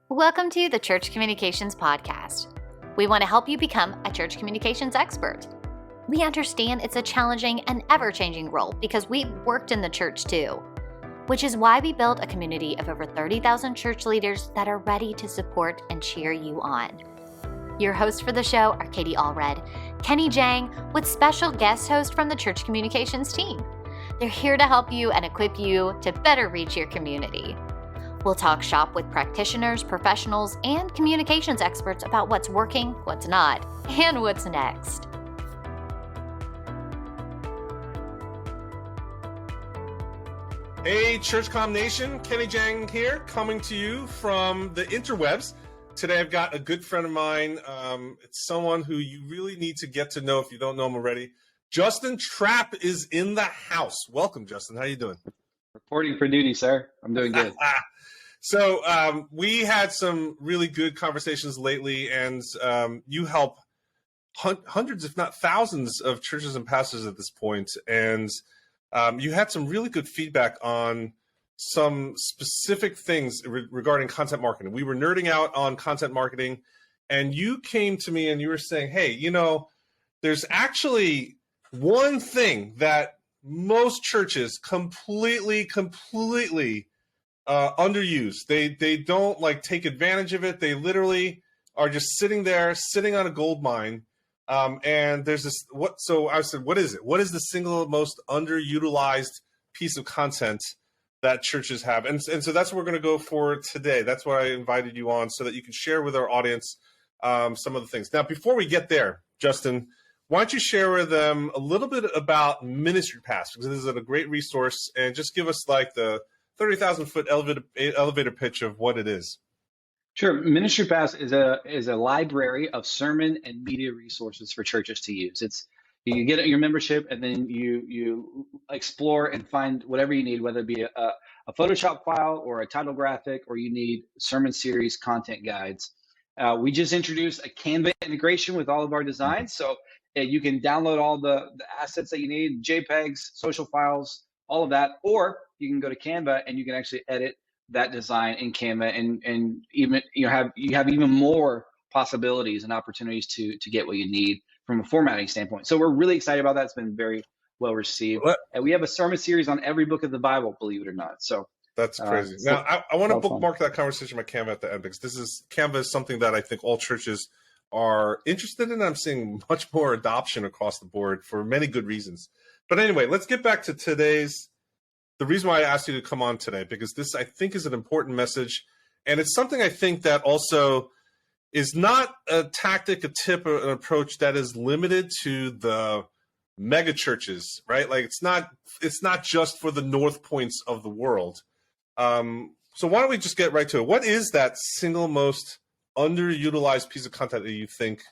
Welcome to the Church Communications Podcast. We want to help you become a church communications expert. We understand it's a challenging and ever-changing role because we worked in the church too, which is why we built a community of over 30,000 church leaders that are ready to support and cheer you on. Your hosts for the show are Katie Allred, Kenny Jahng, with special guest host from the Church Communications team. They're here to help you and equip you to better reach your community. We'll talk shop with practitioners, professionals, and communications experts about what's working, what's not, and what's next. Hey, ChurchCom Nation, Kenny Jahng here, coming to you from the interwebs. Today I've got a good friend of mine. It's someone who you really need to get to know if you don't know him already. Justin Trapp is in the house. Welcome, Justin. How you doing? Reporting for duty, sir. I'm doing good. So we had some really good conversations lately, and you help hundreds, if not thousands, of churches and pastors at this point. And you had some really good feedback on some specific things regarding content marketing. We were nerding out on content marketing, and you came to me and you were saying, hey, you know, there's actually one thing that most churches completely underused. They don't like take advantage of it. They literally are just sitting there, sitting on a gold mine. And there's this, so I said, what is it? What is the single most underutilized piece of content that churches have? And so that's what we're going to go for today. That's why I invited you on, so that you can share with our audience some of the things. Now, before we get there, Justin, why don't you share with them a little bit about Ministry Pass, because this is a great resource, and just give us like the 30,000-foot elevator pitch of what it is. Sure. Ministry Pass is a library of sermon and media resources for churches to use. It's you get your membership, and then you explore and find whatever you need, whether it be a Photoshop file or a title graphic, or you need sermon series content guides. We just introduced a Canva integration with all of our designs, so you can download all the assets that you need, JPEGs, social files, all of that, or you can go to Canva and you can actually edit that design in Canva, and even you have even more possibilities and opportunities to get what you need from a formatting standpoint. So we're really excited about that. It's been very well received. And we have a sermon series on every book of the Bible, believe it or not. So that's crazy. Now I want to bookmark that conversation with Canva at the end, because Canva is something that I think all churches are interested in. I'm seeing much more adoption across the board for many good reasons. But anyway, let's get back to the reason why I asked you to come on today, because this, I think, is an important message. And it's something I think that also is not a tactic, a tip, or an approach that is limited to the mega churches, right? Like it's not just for the North Points of the world. So why don't we just get right to it? What is that single most underutilized piece of content that you think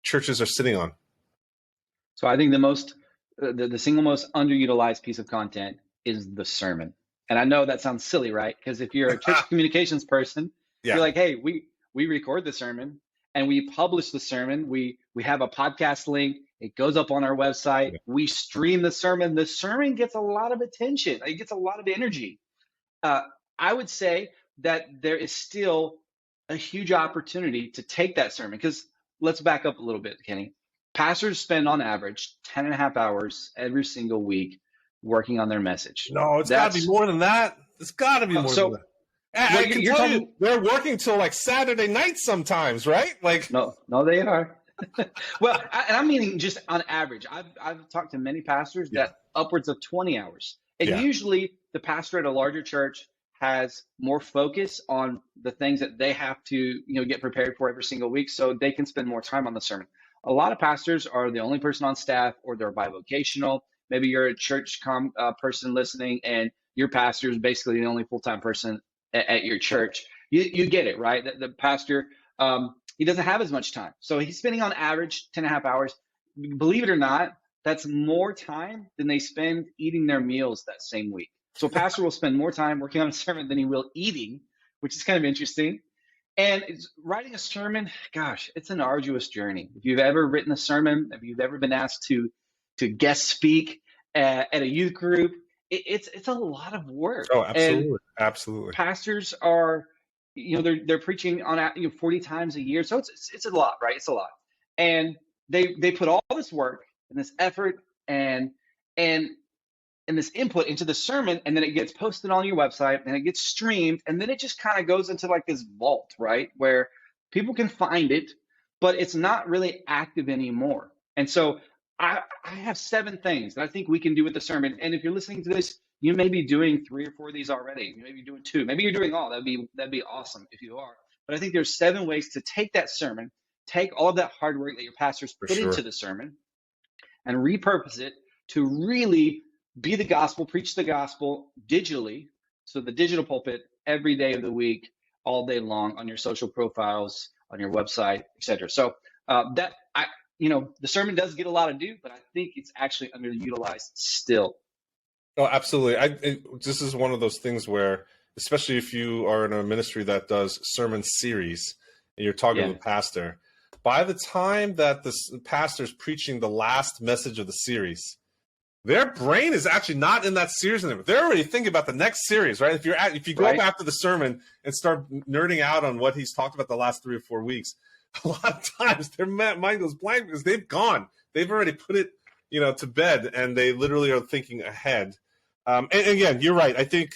churches are sitting on? So I think the single most underutilized piece of content is the sermon. And I know that sounds silly, right? Because if you're a church communications person, you're like, hey, we record the sermon and we publish the sermon. We have a podcast link. It goes up on our website. Yeah. We stream the sermon. The sermon gets a lot of attention. It gets a lot of energy. I would say that there is still a huge opportunity to take that sermon, because let's back up a little bit, Kenny. Pastors spend on average 10 and a half hours every single week working on their message. No, it's got to be more than that. It's got to be more than that. I can tell you, they're working till like Saturday night sometimes, right? Like no, they are. Well, I'm meaning just on average. I've talked to many pastors that upwards of 20 hours. And usually the pastor at a larger church has more focus on the things that they have to, get prepared for every single week, so they can spend more time on the sermon. A lot of pastors are the only person on staff, or they're bivocational. Maybe you're a church person listening, and your pastor is basically the only full-time person at your church. You get it, right? The pastor, he doesn't have as much time. So he's spending on average 10 and a half hours. Believe it or not, that's more time than they spend eating their meals that same week. So a pastor will spend more time working on a sermon than he will eating, which is kind of interesting. And writing a sermon, gosh, it's an arduous journey. If you've ever written a sermon, if you've ever been asked to guest speak at a youth group, it's a lot of work. Oh, absolutely. Absolutely. Pastors are, they're preaching on 40 times a year. So it's a lot, right? It's a lot. And they put all this work and this effort and this input into the sermon, and then it gets posted on your website and it gets streamed, and then it just kind of goes into like this vault, right? Where people can find it, but it's not really active anymore. And so I have 7 things that I think we can do with the sermon. And if you're listening to this, you may be doing 3 or 4 of these already. You may be doing 2. Maybe you're doing all. That'd be awesome if you are. But I think there's 7 ways to take that sermon, take all of that hard work that your pastors put into the sermon, and repurpose it to really be the gospel, preach the gospel digitally. So the digital pulpit every day of the week, all day long, on your social profiles, on your website, etc. So the sermon does get a lot of due, but I think it's actually underutilized still. Oh, absolutely. This is one of those things where, especially if you are in a ministry that does sermon series and you're talking to the pastor, by the time that the pastor's preaching the last message of the series, their brain is actually not in that series anymore. They're already thinking about the next series, right? If you go up after the sermon and start nerding out on what he's talked about the last 3 or 4 weeks, a lot of times their mind goes blank because they've gone. They've already put it, to bed, and they literally are thinking ahead. And again, you're right. I think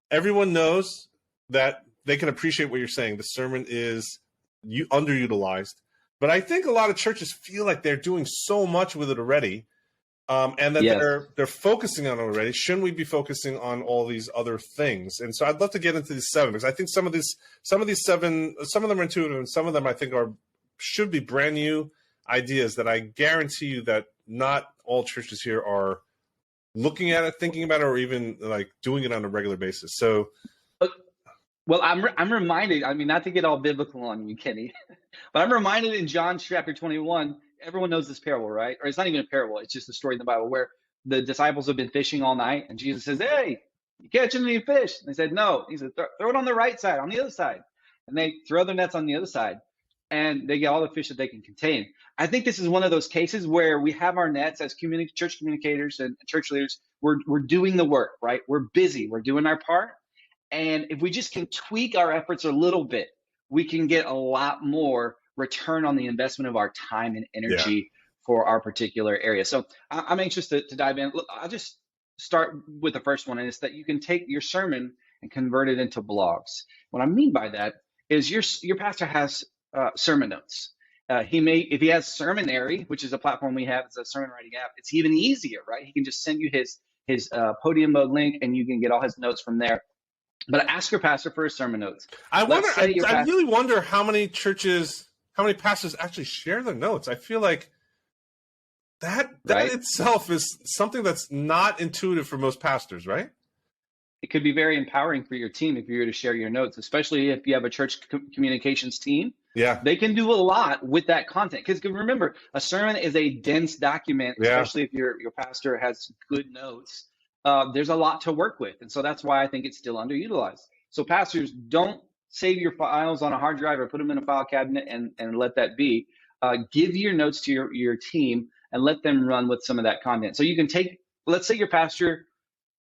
everyone knows that they can appreciate what you're saying. The sermon is underutilized, but I think a lot of churches feel like they're doing so much with it already. And that they're focusing on it already. Shouldn't we be focusing on all these other things? And so I'd love to get into these 7, because I think some of these 7, some of them are intuitive, and some of them I think should be brand new ideas that I guarantee you that not all churches here are looking at it, thinking about it, or even like doing it on a regular basis. So, well, I'm reminded. I mean, not to get all biblical on you, Kenny, but I'm reminded in John chapter 21. Everyone knows this parable, right? Or it's not even a parable. It's just a story in the Bible where the disciples have been fishing all night, and Jesus says, "Hey, you catching any fish?" And they said, "No." He said, "Throw it on the right side, on the other side." And they throw their nets on the other side, and they get all the fish that they can contain. I think this is one of those cases where we have our nets as church communicators and church leaders. We're doing the work, right? We're busy. We're doing our part. And if we just can tweak our efforts a little bit, we can get a lot more return on the investment of our time and energy for our particular area. So I'm anxious to dive in. Look, I'll just start with the first one, and it's that you can take your sermon and convert it into blogs. What I mean by that is your pastor has sermon notes. If he has Sermonary, which is a platform we have, it's a sermon writing app, it's even easier, right? He can just send you his Podium Mode link, and you can get all his notes from there. But ask your pastor for his sermon notes. I really wonder how many pastors actually share their notes. I feel like that itself is something that's not intuitive for most pastors, right? It could be very empowering for your team if you're to share your notes, especially if you have a church communications team. Yeah, they can do a lot with that content. Because remember, a sermon is a dense document, especially if your pastor has good notes. There's a lot to work with. And so that's why I think it's still underutilized. So pastors, don't save your files on a hard drive or put them in a file cabinet and let that be. Give your notes to your team and let them run with some of that content. So you can let's say your pastor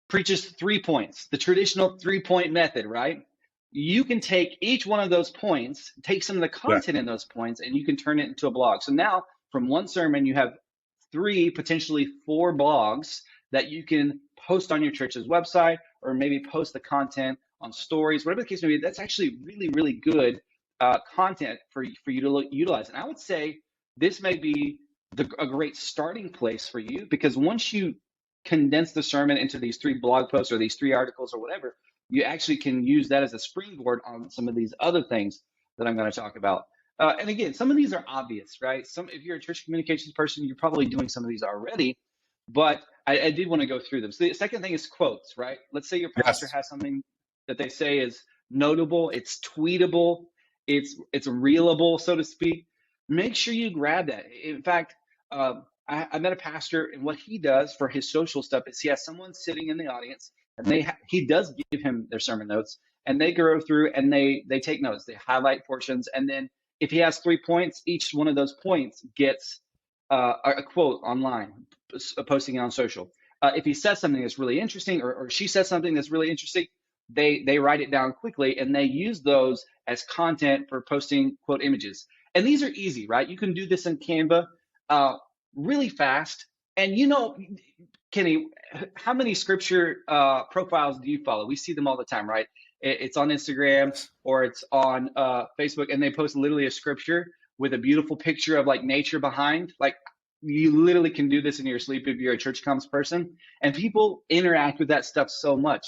preaches 3 points, the traditional 3-point method, right? You can take each one of those points, take some of the content in those points, and you can turn it into a blog. So now from one sermon, you have 3, potentially 4 blogs that you can post on your church's website, or maybe post the content on stories, whatever the case may be. That's actually really, really good content for you to utilize. And I would say this may be a great starting place for you, because once you condense the sermon into these 3 blog posts or these 3 articles or whatever, you actually can use that as a springboard on some of these other things that I'm going to talk about. And again, some of these are obvious, right? If you're a church communications person, you're probably doing some of these already, but I did want to go through them. So the second thing is quotes, right? Let's say your pastor has something that they say is notable, it's tweetable, it's reelable, so to speak. Make sure you grab that. In fact, I met a pastor, and what he does for his social stuff is he has someone sitting in the audience, and he does give him their sermon notes, and they go through and they take notes, they highlight portions, and then if he has 3 points, each one of those points gets a quote online, posting it on social. If he says something that's really interesting, or she says something that's really interesting, they write it down quickly, and they use those as content for posting quote images. And these are easy, right? You can do this in Canva really fast. And Kenny, how many scripture profiles do you follow? We see them all the time, right? It's on Instagram or it's on Facebook, and they post literally a scripture with a beautiful picture of like nature behind. Like, you literally can do this in your sleep if you're a church comms person. And people interact with that stuff so much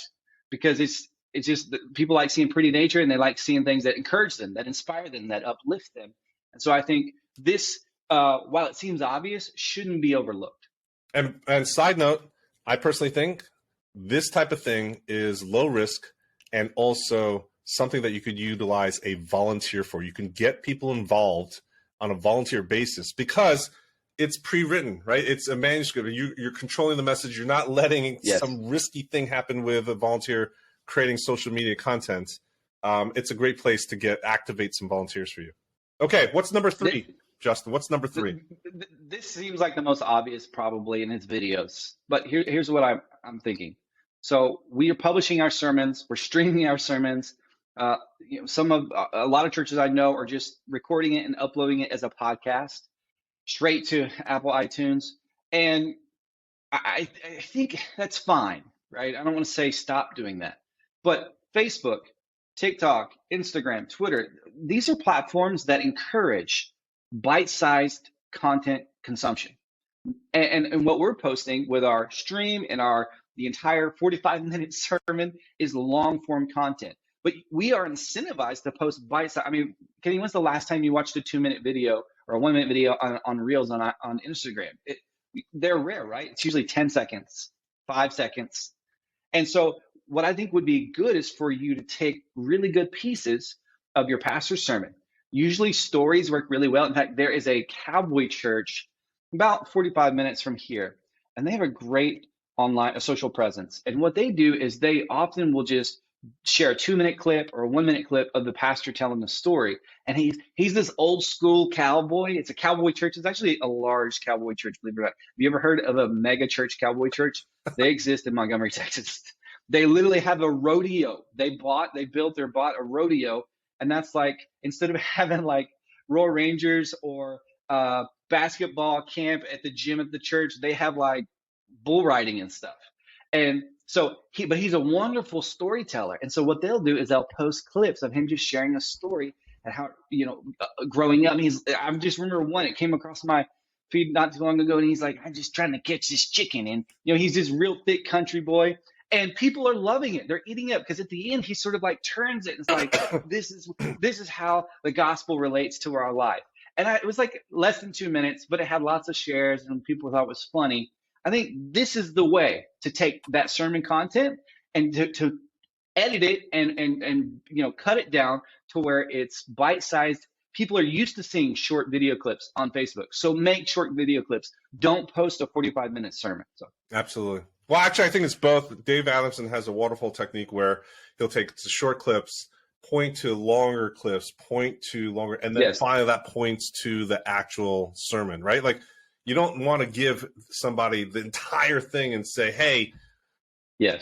because it's just people like seeing pretty nature, and they like seeing things that encourage them, that inspire them, that uplift them. And so I think this, while it seems obvious, shouldn't be overlooked. And side note, I personally think this type of thing is low risk and also something that you could utilize a volunteer for. You can get people involved on a volunteer basis because it's pre-written, right? It's a manuscript. You're controlling the message. You're not letting some risky thing happen with a volunteer creating social media content. It's a great place to activate some volunteers for you. Okay, what's number 3, Justin? What's number 3? This seems like the most obvious probably in his videos, but here's what I'm thinking. So we are publishing our sermons. We're streaming our sermons. A lot of churches I know are just recording it and uploading it as a podcast straight to Apple iTunes. And I think that's fine, right? I don't want to say stop doing that. But Facebook, TikTok, Instagram, Twitter, these are platforms that encourage bite-sized content consumption. And what we're posting with our stream and the entire 45-minute sermon is long-form content. But we are incentivized to post bite-sized. I mean, Kenny, when's the last time you watched a 2-minute video or a 1-minute video on Reels on Instagram? They're rare, right? It's usually 10 seconds, 5 seconds. And so what I think would be good is for you to take really good pieces of your pastor's sermon. Usually stories work really well. In fact, there is a cowboy church about 45 minutes from here, and they have a great online social presence. And what they do is they often will just share a 2-minute clip or a 1-minute clip of the pastor telling the story. And he's this old school cowboy. It's a cowboy church. It's actually a large cowboy church, believe it or not. Have you ever heard of a mega church cowboy church? They exist in Montgomery, Texas. They literally have a rodeo. They bought a rodeo. And that's like, instead of having like Royal Rangers or basketball camp at the gym at the church, they have like bull riding and stuff. And so he's a wonderful storyteller. And so what they'll do is they'll post clips of him just sharing a story and how, growing up. I just remember one, it came across my feed not too long ago, and he's like, I'm just trying to catch this chicken. And, he's this real thick country boy. And people are loving it. They're eating it because at the end, he sort of like turns it. And it's like, this is how the gospel relates to our life. And it was like less than 2 minutes, but it had lots of shares and people thought it was funny. I think this is the way to take that sermon content and to edit it and cut it down to where it's bite-sized. People are used to seeing short video clips on Facebook. So make short video clips. Don't post a 45-minute sermon. So absolutely. Well, actually, I think it's both. Dave Adamson has a Waterfall Technique where he'll take the short clips, point to longer clips, point to longer, and then finally that points to the actual sermon, right? Like, you don't want to give somebody the entire thing and say, hey,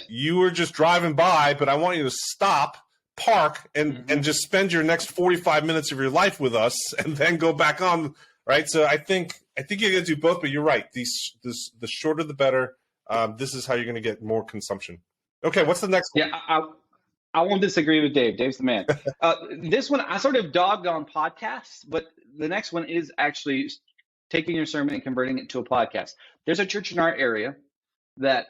you were just driving by, but I want you to stop, park, and just spend your next 45 minutes of your life with us and then go back on, right? So I think you're going to do both, but you're right. The shorter the better. This is how you're going to get more consumption. Okay, what's the next one? Yeah, I won't disagree with Dave. Dave's the man. This one, I sort of dogged on podcasts, but the next one is actually taking your sermon and converting it to a podcast. There's a church in our area that,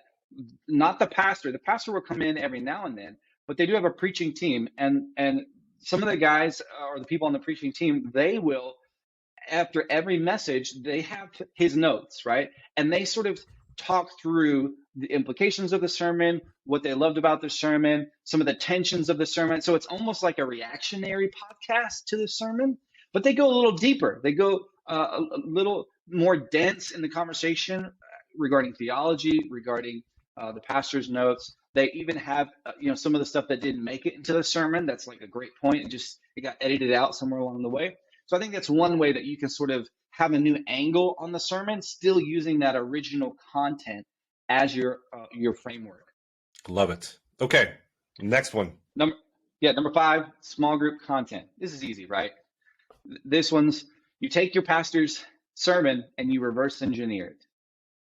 not the pastor will come in every now and then, but they do have a preaching team. And some of the guys or the people on the preaching team, they will, after every message, they have his notes, right? And they sort of talk through the implications of the sermon, what they loved about the sermon, some of the tensions of the sermon. So it's almost like a reactionary podcast to the sermon, but they go a little deeper. They go a little more dense in the conversation regarding theology, regarding the pastor's notes. They even have some of the stuff that didn't make it into the sermon. That's like a great point. It got edited out somewhere along the way. So I think that's one way that you can sort of have a new angle on the sermon, still using that original content as your framework. Love it. Okay, Next one. Number 5, small group content. This is easy, right? This one's, you take your pastor's sermon and you reverse engineer it.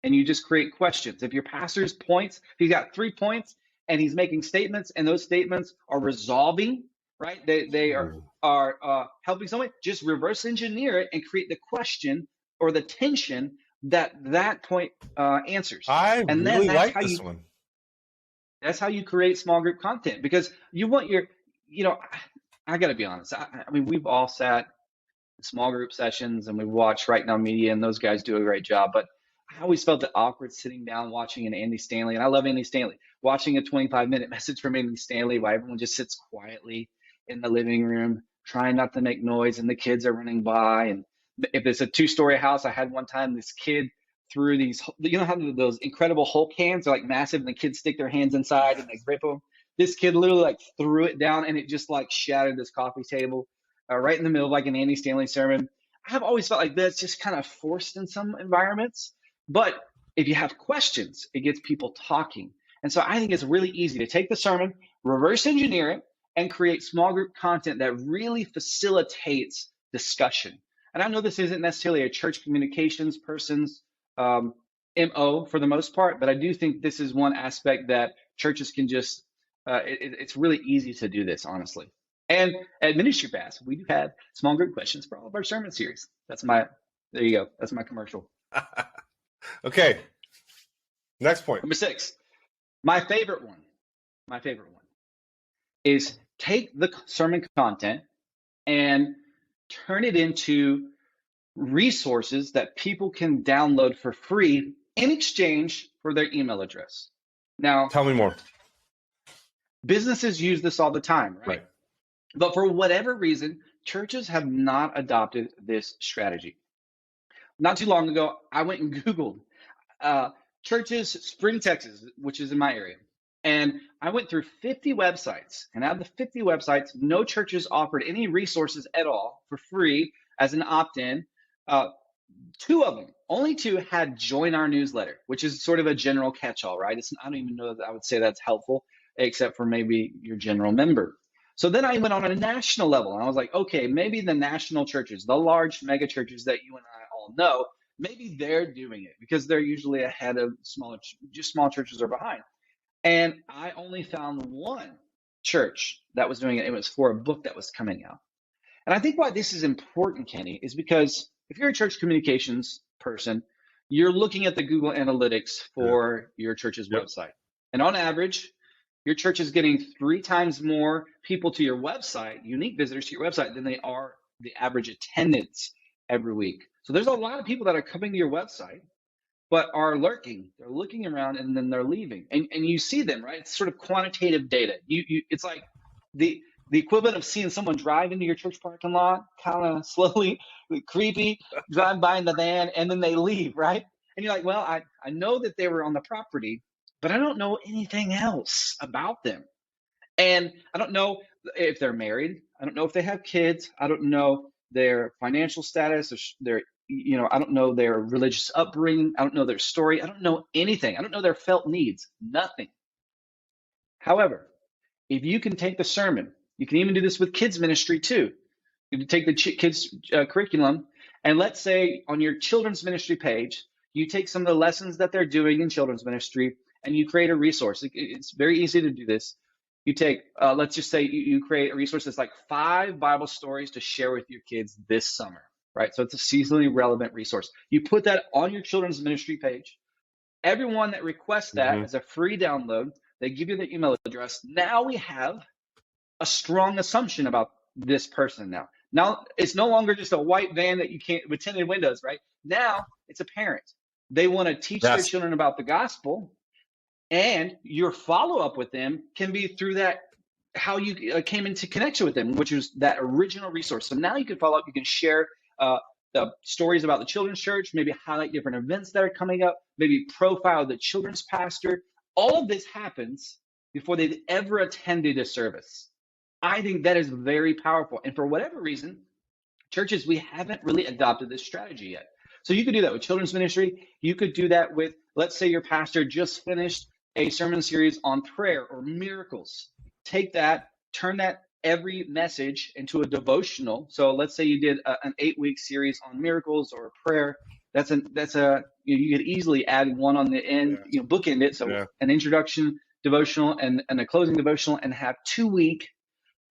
And you just create questions. If your pastor's points, if he's got 3 points and he's making statements and those statements are resolving, right? They are helping someone, just reverse engineer it and create the question or the tension that point answers. I really like this one. That's how you create small group content, because you want your, I got to be honest. I mean, we've all sat in small group sessions and we watch Right Now Media, and those guys do a great job. But I always felt it awkward sitting down watching an Andy Stanley, and I love Andy Stanley, watching a 25-minute message from Andy Stanley while everyone just sits quietly in the living room, trying not to make noise, and the kids are running by. And if it's a 2-story house, I had one time this kid threw these, how those incredible Hulk hands are like massive, and the kids stick their hands inside and they grip them. This kid literally like threw it down, and it just like shattered this coffee table right in the middle of like an Andy Stanley sermon. I've always felt like that's just kind of forced in some environments. But if you have questions, it gets people talking. And so I think it's really easy to take the sermon, reverse engineer it, and create small group content that really facilitates discussion. And I know this isn't necessarily a church communications person's MO for the most part, but I do think this is one aspect that churches can just, it's really easy to do this, honestly. And at Ministry Pass, we do have small group questions for all of our sermon series. There you go. That's my commercial. Okay. Next point. Number 6. My favorite one is take the sermon content and turn it into resources that people can download for free in exchange for their email address. Now, tell me more. Businesses use this all the time, right? But for whatever reason, churches have not adopted this strategy. Not too long ago, I went and Googled churches, Spring, Texas, which is in my area. And I went through 50 websites. And out of the 50 websites, no churches offered any resources at all for free as an opt-in. 2 of them, only 2 had join our newsletter, which is sort of a general catch-all, right? I don't even know that I would say that's helpful, except for maybe your general member. So then I went on a national level, and I was like, okay, maybe the national churches, the large mega churches that you and I all know, maybe they're doing it because they're usually ahead of small churches are behind. And I only found one church that was doing it. It was for a book that was coming out. And I think why this is important, Kenny, is because if you're a church communications person, you're looking at the Google Analytics for your church's website. And on average, your church is getting 3 times more people to your website, unique visitors to your website, than they are the average attendance every week. So there's a lot of people that are coming to your website, but are lurking. They're looking around and then they're leaving. And you see them, right? It's sort of quantitative data. It's like the equivalent of seeing someone drive into your church parking lot, kind of slowly, creepy, drive by in the van, and then they leave, right? And you're like, well, I know that they were on the property, but I don't know anything else about them. And I don't know if they're married. I don't know if they have kids. I don't know their financial status, or I don't know their religious upbringing. I don't know their story. I don't know anything. I don't know their felt needs. Nothing. However, if you can take the sermon, you can even do this with kids ministry too. You can take the kids curriculum, and let's say on your children's ministry page, you take some of the lessons that they're doing in children's ministry and you create a resource. It's very easy to do this. You take, let's just say you create a resource that's like 5 Bible stories to share with your kids this summer, right? So it's a seasonally relevant resource. You put that on your children's ministry page. Everyone that requests that as a free download, they give you the email address. Now we have a strong assumption about this person now. Now it's no longer just a white van that you can't with tinted windows, right? Now it's a parent. They want to teach their children about the gospel, and your follow-up with them can be through that, how you came into connection with them, which is that original resource. So now you can follow up, you can share the stories about the children's church, maybe highlight different events that are coming up, maybe profile the children's pastor. All of this happens before they've ever attended a service. I think that is very powerful. And for whatever reason, churches, we haven't really adopted this strategy yet. So you could do that with children's ministry. You could do that with, let's say your pastor just finished a sermon series on prayer or miracles. take that, turn that every message into a devotional. So let's say you did an 8-week series on miracles or prayer. You could easily add one on the end, bookend it. So an introduction devotional and a closing devotional, and have 2-week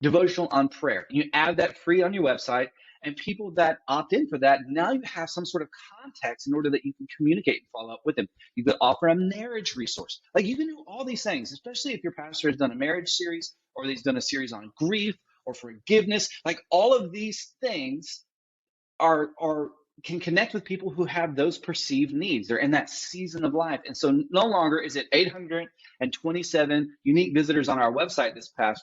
devotional on prayer. You add that free on your website, and people that opt in for that, now you have some sort of context in order that you can communicate and follow up with them. You could offer a marriage resource. Like, you can do all these things, especially if your pastor has done a marriage series, or he's done a series on grief or forgiveness. Like, all of these things can connect with people who have those perceived needs. They're in that season of life. And so no longer is it 827 unique visitors on our website this past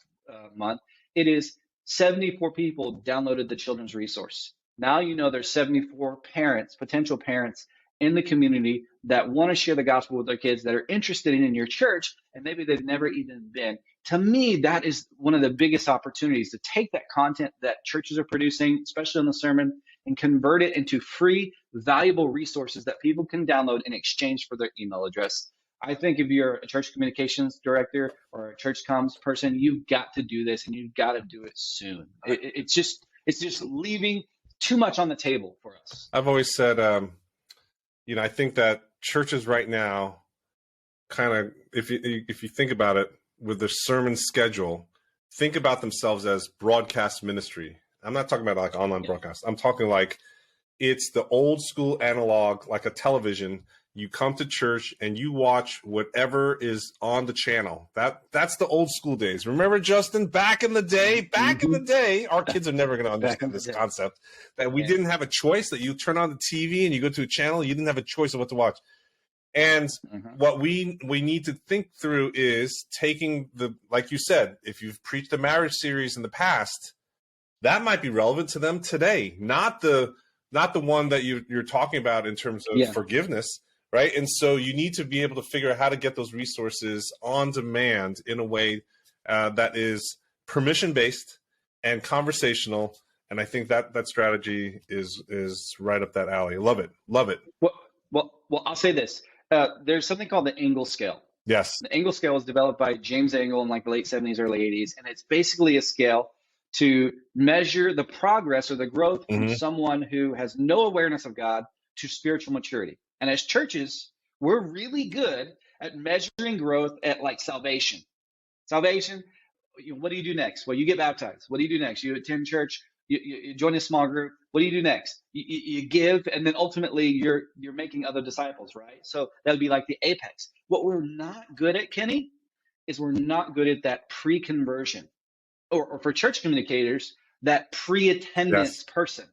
month. It is 74 people downloaded the children's resource. Now you know there's 74 parents, potential parents in the community that want to share the gospel with their kids, that are interested in your church, and maybe they've never even been. To me, that is one of the biggest opportunities, to take that content that churches are producing, especially on the sermon, and convert it into free, valuable resources that people can download in exchange for their email address. I think if you're a church communications director or a church comms person, you've got to do this, and you've got to do it soon. It's just leaving too much on the table for us. I've always said, I think that churches right now, kind of, if you think about it, with their sermon schedule, think about themselves as broadcast ministry. I'm not talking about like online broadcast. I'm talking like it's the old school analog, like a television. You come to church and you watch whatever is on the channel. That's the old school days. Remember, Justin, back in the day, our kids are never going to understand this concept, that we didn't have a choice, that you turn on the TV and you go to a channel, you didn't have a choice of what to watch. And what we need to think through is taking like you said, if you've preached a marriage series in the past, that might be relevant to them today, not the one that you're talking about in terms of forgiveness. Right. And so you need to be able to figure out how to get those resources on demand in a way that is permission-based and conversational. And I think that strategy is right up that alley. Love it. Love it. Well, I'll say this. There's something called the Engel scale. Yes. The Engel scale was developed by James Engel in like the late 70s, early 80s. And it's basically a scale to measure the progress or the growth from someone who has no awareness of God to spiritual maturity. And as churches, we're really good at measuring growth at like salvation. Salvation, what do you do next? Well, you get baptized. What do you do next? You attend church, you join a small group. What do you do next? You give, and then ultimately you're making other disciples, right? So that would be like the apex. What we're not good at, Kenny, is we're not good at that pre-conversion. Or for church communicators, that pre-attendance person.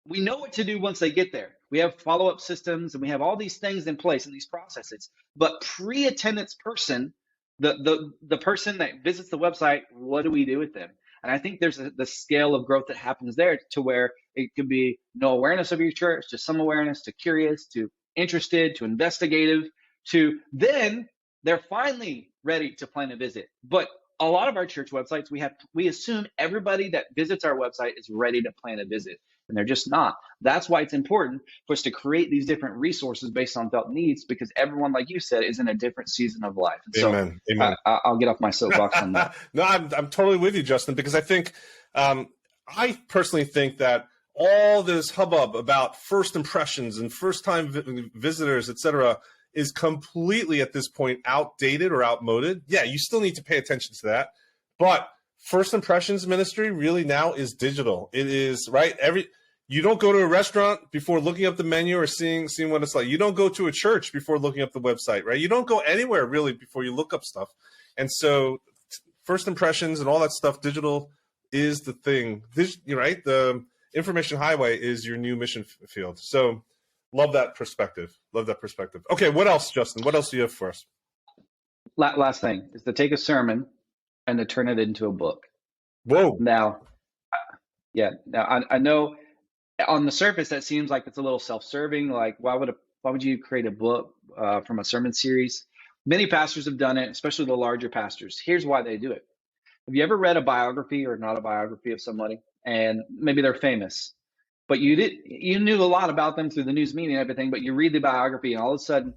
We know what to do once they get there. We have follow-up systems, and we have all these things in place and these processes. But pre-attendance person, the person that visits the website, what do we do with them? And I think there's the scale of growth that happens there, to where it could be no awareness of your church, to some awareness, to curious, to interested, to investigative, to then they're finally ready to plan a visit. But a lot of our church websites, we assume everybody that visits our website is ready to plan a visit, and they're just not. That's why it's important for us to create these different resources based on felt needs, because everyone, like you said, is in a different season of life. And Amen. So Amen. I'll get off my soapbox on that. No, I'm totally with you, Justin, because I think I personally think that all this hubbub about first impressions and first-time visitors, etc., is completely at this point outdated or outmoded. Yeah, you still need to pay attention to that. But first impressions ministry really now is digital. It is, right? You don't go to a restaurant before looking up the menu or seeing what it's like. You don't go to a church before looking up the website, right? You don't go anywhere really before you look up stuff. And so first impressions and all that stuff, digital is the thing. You're right. The information highway is your new mission field. So love that perspective. Okay, what else, Justin? What else do you have for us? Last thing is to take a sermon and to turn it into a book. Whoa. Now, I know on the surface that seems like it's a little self-serving. Like, why would you create a book from a sermon series? Many pastors have done it, especially the larger pastors. Here's why they do it. Have you ever read a biography or not a biography of somebody, and maybe they're famous, but you knew a lot about them through the news media and everything, but you read the biography and all of a sudden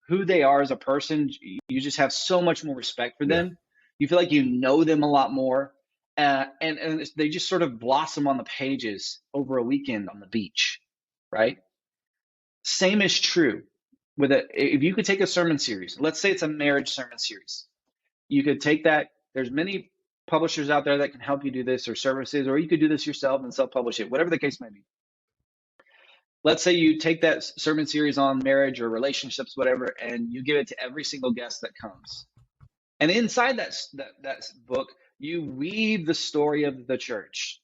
who they are as a person, you just have so much more respect for them You feel like you know them a lot more. And they just sort of blossom on the pages over a weekend on the beach, right? Same is true with if you could take a sermon series, let's say it's a marriage sermon series. You could take that. There's many publishers out there that can help you do this, or services, or you could do this yourself and self-publish it, whatever the case may be. Let's say you take that sermon series on marriage or relationships, whatever, and you give it to every single guest that comes. And inside that book, you weave the story of the church.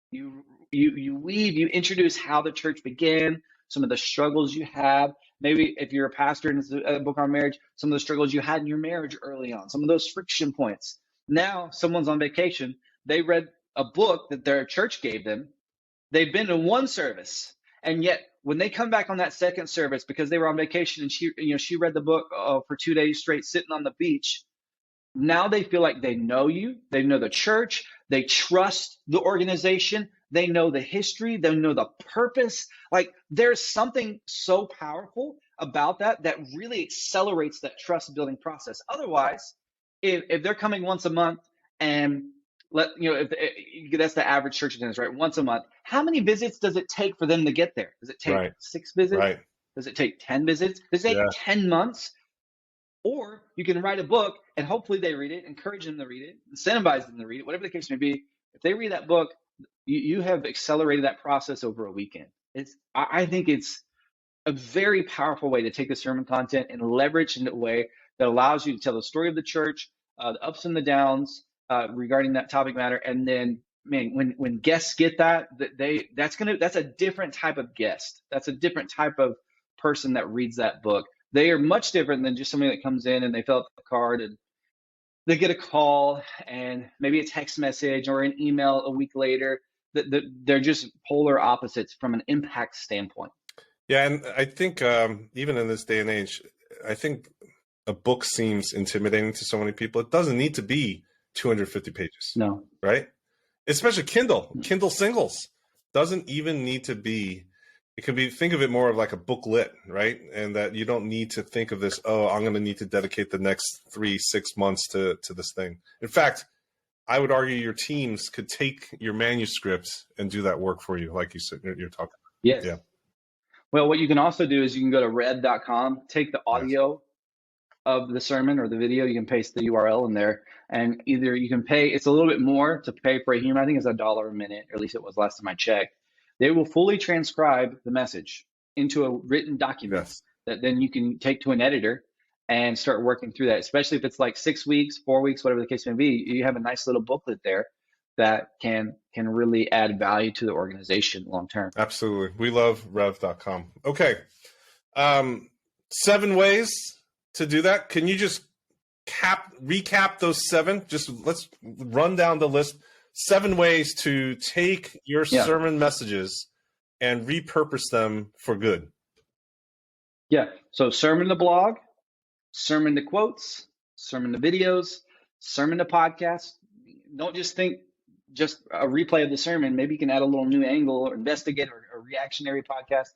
You introduce how the church began, some of the struggles you have. Maybe if you're a pastor and it's a book on marriage, some of the struggles you had in your marriage early on, some of those friction points. Now someone's on vacation. They read a book that their church gave them. They've been to one service, and yet when they come back on that second service because they were on vacation and she read the book for 2 days straight sitting on the beach, now they feel like they know you, they know the church, they trust the organization, they know the history, they know the purpose. Like there's something so powerful about that really accelerates that trust building process. Otherwise, if they're coming once a month and that's the average church attendance, right? Once a month. How many visits does it take for them to get there? Does it take 6 visits? Right. Does it take 10 visits? Does it take 10 months? Or you can write a book and hopefully they read it, encourage them to read it, incentivize them to read it, whatever the case may be. If they read that book, you have accelerated that process over a weekend. I think it's a very powerful way to take the sermon content and leverage in a way that allows you to tell the story of the church, the ups and the downs regarding that topic matter. And then, man, when guests get that's a different type of guest. That's a different type of person that reads that book. They are much different than just somebody that comes in and they fill out the card and they get a call and maybe a text message or an email a week later. They're just polar opposites from an impact standpoint. Yeah, and I think even in this day and age, I think a book seems intimidating to so many people. It doesn't need to be 250 pages. No. Right? Especially Kindle singles. Doesn't even need to be. It could be, think of it more of like a booklet, right? And that you don't need to think of this, I'm going to need to dedicate the next 3-6 months to this thing. In fact, I would argue your teams could take your manuscripts and do that work for you, like you said, you're talking about. Yes. Yeah. Well, what you can also do is you can go to red.com, take the audio of the sermon or the video, you can paste the URL in there, and either you can pay, it's a little bit more to pay for a human. I think it's $1 a minute, or at least it was last time I checked. They will fully transcribe the message into a written document that then you can take to an editor and start working through that, especially if it's like 6 weeks, 4 weeks, whatever the case may be. You have a nice little booklet there that can really add value to the organization long term. Absolutely. We love rev.com. Okay. 7 ways to do that. Can you just recap those 7? Just let's run down the list. 7 ways to take your sermon messages and repurpose them for good. Yeah. So sermon to blog, sermon to quotes, sermon to videos, sermon to podcasts. Don't just think just a replay of the sermon. Maybe you can add a little new angle or investigate or reactionary podcast.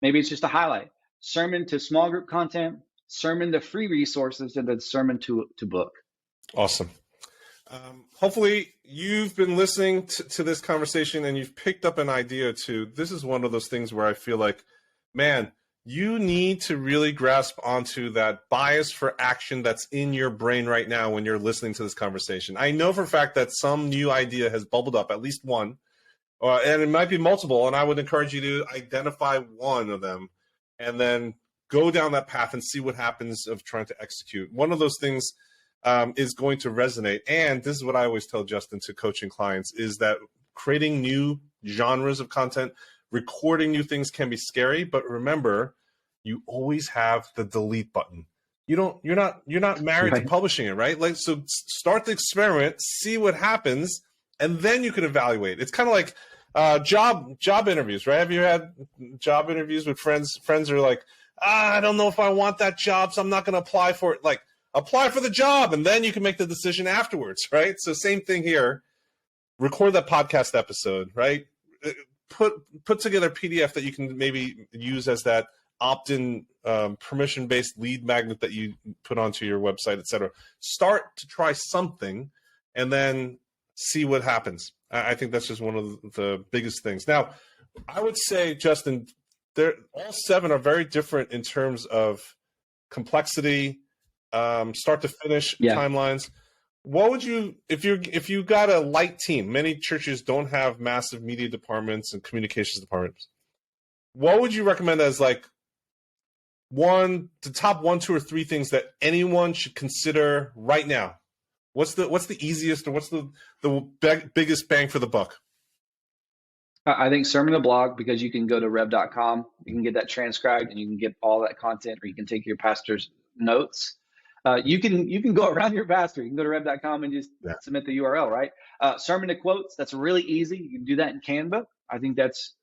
Maybe it's just a highlight. Sermon to small group content, sermon to free resources, and then sermon to book. Awesome. Hopefully you've been listening to this conversation and you've picked up an idea too. This is one of those things where I feel like, man, you need to really grasp onto that bias for action that's in your brain right now when you're listening to this conversation. I know for a fact that some new idea has bubbled up, at least one, and it might be multiple, and I would encourage you to identify one of them and then go down that path and see what happens of trying to execute. One of those things is going to resonate. And this is what I always tell Justin to coaching clients, is that creating new genres of content, recording new things can be scary, but remember, you always have the delete button. You're not married to publishing it, right? Like, so start the experiment, see what happens, and then you can evaluate. It's kind of like job interviews, right? Have you had job interviews with friends? Friends are like, I don't know if I want that job, so I'm not going to apply for it. Like, apply for the job, and then you can make the decision afterwards, right? So same thing here. Record that podcast episode, right? Put together a PDF that you can maybe use as that opt-in permission-based lead magnet that you put onto your website, etc. Start to try something and then see what happens. I think that's just one of the biggest things. Now, I would say, Justin, all 7 are very different in terms of complexity, start to finish timelines. What would you, if you got a light team? Many churches don't have massive media departments and communications departments. What would you recommend as like the top 1, 2, or 3 things that anyone should consider right now? What's the easiest, or what's the biggest bang for the buck? I think sermon to blog, because you can go to rev.com, you can get that transcribed, and you can get all that content, or you can take your pastor's notes. You can go around your pastor. You can go to rev.com and just submit the URL, right? Sermon to quotes, that's really easy. You can do that in Canva. I think that's,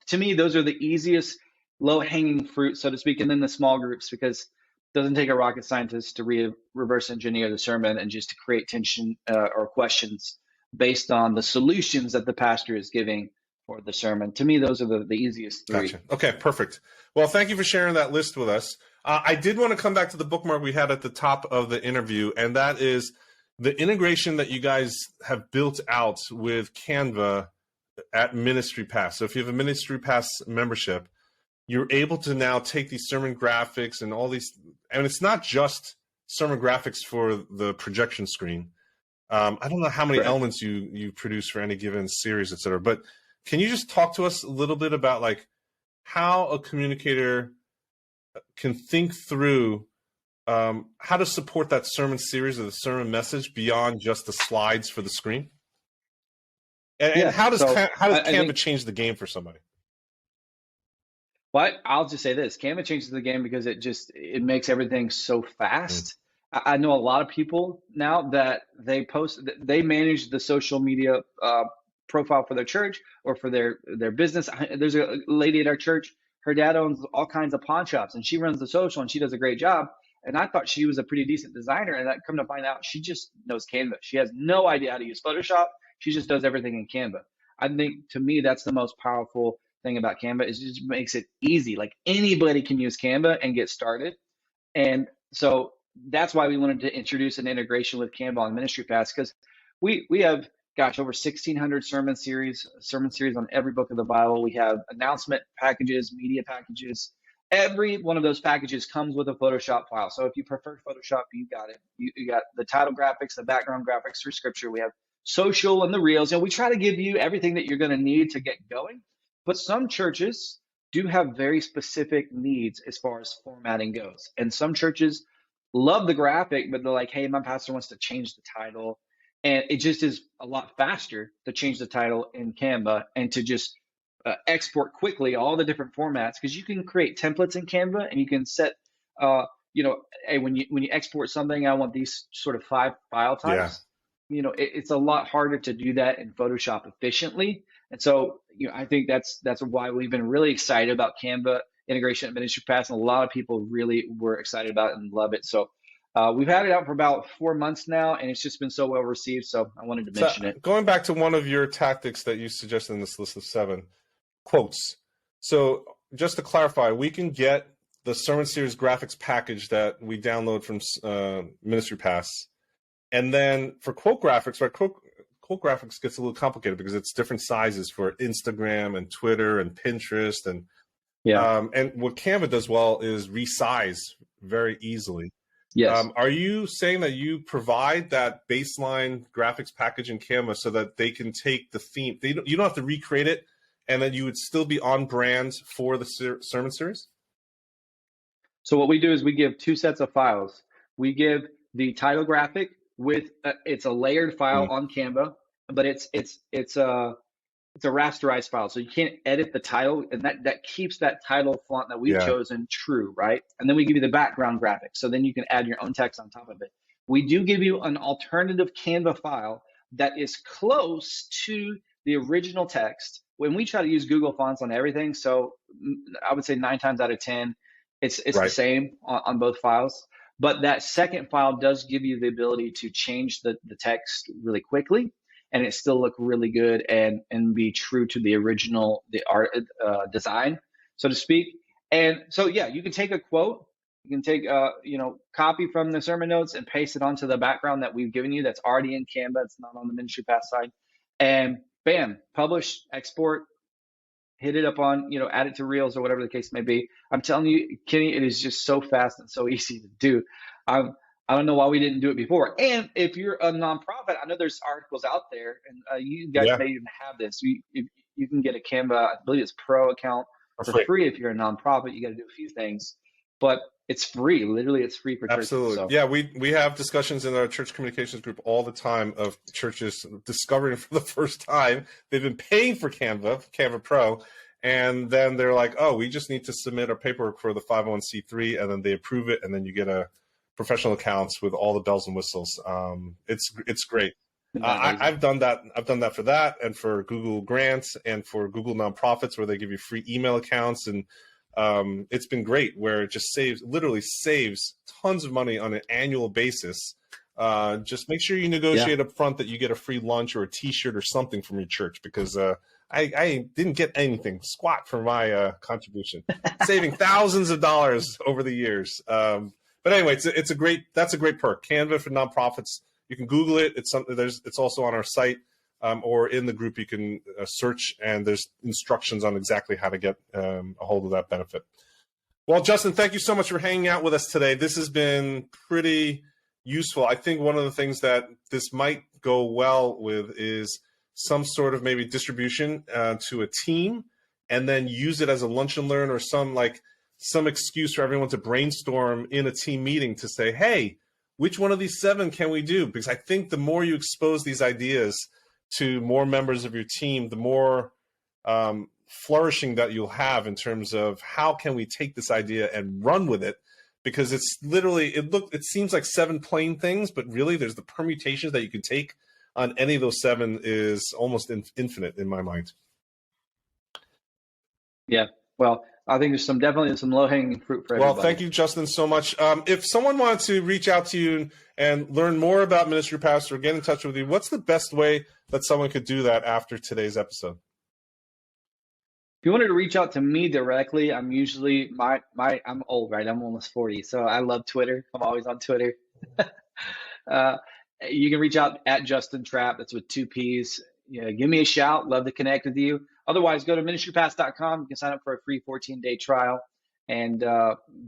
to me, those are the easiest low-hanging fruit, so to speak, and then the small groups, because it doesn't take a rocket scientist to reverse engineer the sermon and just to create tension or questions based on the solutions that the pastor is giving for the sermon. To me, those are the easiest 3. Gotcha. Okay, perfect. Well, thank you for sharing that list with us. I did want to come back to the bookmark we had at the top of the interview, and that is the integration that you guys have built out with Canva at Ministry Pass. So if you have a Ministry Pass membership, you're able to now take these sermon graphics and all these, and it's not just sermon graphics for the projection screen. I don't know how many elements you produce for any given series, et cetera, but can you just talk to us a little bit about like how a communicator can think through how to support that sermon series or the sermon message beyond just the slides for the screen? And how does Canva change the game for somebody? Well, I'll just say this: Canva changes the game because it makes everything so fast. I know a lot of people now that they manage the social media profile for their church or for their business. There's a lady at our church. Her dad owns all kinds of pawn shops, and she runs the social, and she does a great job. And I thought she was a pretty decent designer, and I come to find out she just knows Canva. She has no idea how to use Photoshop. She just does everything in Canva. I think, to me, that's the most powerful thing about Canva, is it just makes it easy. Like, anybody can use Canva and get started. And so that's why we wanted to introduce an integration with Canva on Ministry Pass, because we have, over 1,600 sermon series on every book of the Bible. We have announcement packages, media packages. Every one of those packages comes with a Photoshop file. So if you prefer Photoshop, you got it. You got the title graphics, the background graphics through Scripture. We have social and the reels. And we try to give you everything that you're going to need to get going. But some churches do have very specific needs as far as formatting goes. And some churches love the graphic, but they're like, hey, my pastor wants to change the title. And it just is a lot faster to change the title in Canva and to just export quickly all the different formats, because you can create templates in Canva and you can set, hey, when you export something, I want these sort of 5 file types. Yeah. It's a lot harder to do that in Photoshop efficiently. And so, I think that's why we've been really excited about Canva integration at Ministry Pass, and a lot of people really were excited about it and love it. So we've had it out for about 4 months now, and it's just been so well received. So I wanted to mention it. Going back to one of your tactics that you suggested in this list of 7, quotes. So just to clarify, we can get the sermon series graphics package that we download from Ministry Pass. And then for quote graphics, right, quote graphics gets a little complicated because it's different sizes for Instagram and Twitter and Pinterest. And and what Canva does well is resize very easily. Yes. Are you saying that you provide that baseline graphics package in Canva so that they can take the theme? You don't have to recreate it, and then you would still be on brand for the sermon series? So what we do is we give 2 sets of files. We give the title graphic with it's a layered file on Canva, but it's a rasterized file, so you can't edit the title, and that keeps that title font that we've chosen true, right? And then we give you the background graphic, so then you can add your own text on top of it. We do give you an alternative Canva file that is close to the original text. When we try to use Google fonts on everything, so I would say 9 times out of 10, it's the same on both files. But that second file does give you the ability to change the text really quickly, and it still look really good and be true to the original art design, so to speak. And so, yeah, you can take a quote, you can take copy from the sermon notes and paste it onto the background that we've given you that's already in Canva. It's not on the Ministry Pass side. And bam, publish, export, hit it up on, add it to Reels or whatever the case may be. I'm telling you, Kenny, it is just so fast and so easy to do. I don't know why we didn't do it before. And if you're a nonprofit, I know there's articles out there, and you guys may even have this. You can get a Canva, I believe it's Pro account for free if you're a nonprofit. You got to do a few things, but it's free. Literally, it's free for churches. Absolutely. So. Yeah, we have discussions in our church communications group all the time of churches discovering for the first time they've been paying for Canva Pro, and then they're like, oh, we just need to submit our paperwork for the 501c3, and then they approve it, and then you get a professional accounts with all the bells and whistles. It's great. I've done that. I've done that for that, and for Google Grants, and for Google Nonprofits, where they give you free email accounts, and it's been great. Where it just literally saves tons of money on an annual basis. Just make sure you negotiate up front that you get a free lunch or a T-shirt or something from your church, because I didn't get anything squat for my contribution, saving thousands of dollars over the years. But anyway, that's a great perk. Canva for nonprofits. You can Google it. It's also on our site, or in the group. You can search, and there's instructions on exactly how to get a hold of that benefit. Well, Justin, thank you so much for hanging out with us today. This has been pretty useful. I think one of the things that this might go well with is some sort of maybe distribution to a team, and then use it as a lunch and learn, or some excuse for everyone to brainstorm in a team meeting to say, hey, which one of these 7 can we do? Because I think the more you expose these ideas to more members of your team, the more flourishing that you'll have in terms of how can we take this idea and run with it. Because it's literally, it seems like 7 plain things, but really there's the permutations that you can take on any of those 7 is almost infinite in my mind. Yeah, well, I think there's definitely some low-hanging fruit for everybody. Well, thank you, Justin, so much. If someone wanted to reach out to you and learn more about Ministry Pass or get in touch with you, what's the best way that someone could do that after today's episode? If you wanted to reach out to me directly, I'm usually I'm old, right? I'm almost 40, so I love Twitter. I'm always on Twitter. You can reach out at Justin Trapp. That's with 2 P's. Give me a shout. Love to connect with you. Otherwise, go to ministrypass.com. You can sign up for a free 14-day trial and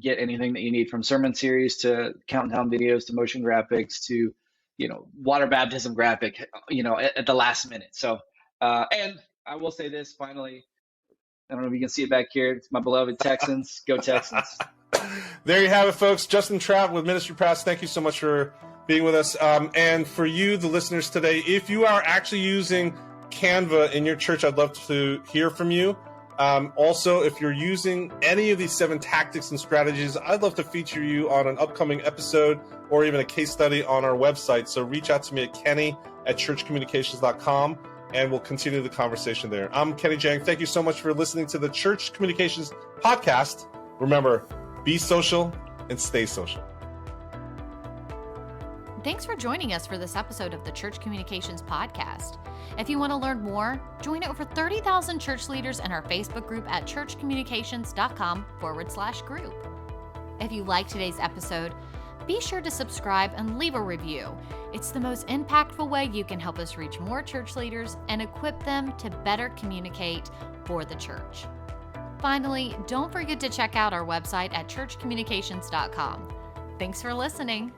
get anything that you need, from sermon series to countdown videos to motion graphics to, water baptism graphic, at the last minute. So, and I will say this finally, I don't know if you can see it back here. It's my beloved Texans. Go Texans. There you have it, folks. Justin Trapp with Ministry Pass. Thank you so much for being with us. And for you, the listeners today, if you are actually using Canva in your church, I'd love to hear from you. Also, if you're using any of these 7 tactics and strategies, I'd love to feature you on an upcoming episode or even a case study on our website. So reach out to me at kenny@churchcommunications.com, and we'll continue the conversation there. I'm Kenny Jahng. Thank you so much for listening to the Church Communications Podcast. Remember, be social and stay social. Thanks for joining us for this episode of the Church Communications Podcast. If you want to learn more, join over 30,000 church leaders in our Facebook group at churchcommunications.com/group. If you like today's episode, be sure to subscribe and leave a review. It's the most impactful way you can help us reach more church leaders and equip them to better communicate for the church. Finally, don't forget to check out our website at churchcommunications.com. Thanks for listening.